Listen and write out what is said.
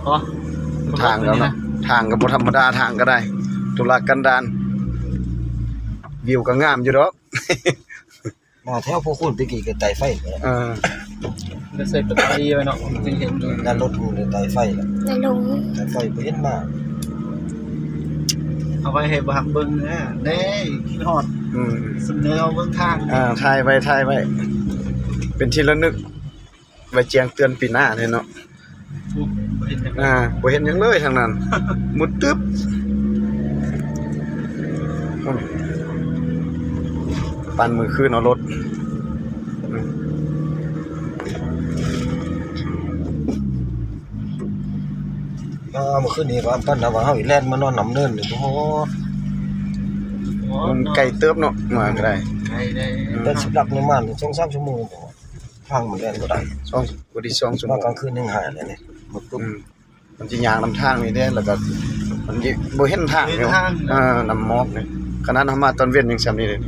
อ๋อ ทางแล้วเนาะทางก็บ่ธรรมดาทางก็ได้ตุลากันดารวิวก็งามอยู่ดอก มาแถวพวกคุณตะกี้ก็ไต่ไฟ จะใส่ปัตตานีไว้เนาะจึงเห็นอยู่ นั่นรถกูเลยไต่ไฟแล้ว ในลง ไต่ไฟบ่เห็นมา เอาไว้ให้บังเบิ่งนะเด้คิดฮอด อืม เสนอเอาเบิ่งทาง ถ่ายไว้เป็นที่ระลึกไว้แจ้งเตือนปีหน้าเลยเนาะ ทุกเห็นจัง บ่เห็นหยังเลยทางนั้นมุดตึ๊บปั่นมือคืนเอารถอืม เมื่อคืนนี้ก็ปั้นว่าเฮาอีแล่นมานอนน้ำเนินนี่โอ้โห มันไกลเติบเนาะมาก็ได้ ไกลได้ แต่สิบหลักนี่มัน2-3ชั่วโมงบ่พังมันแล่นบ่ได้ บ่ได้2ชั่วโม มาง กลางคืนยังหายเลยนี่หมดปุ๊บ มันสิย่างนำทางนี่เด้แล้วก็มันสิบ่เห็นทางอยู่นำหมอกนี่ขนาดเฮามาตอนเว้นยังซำนี้เลย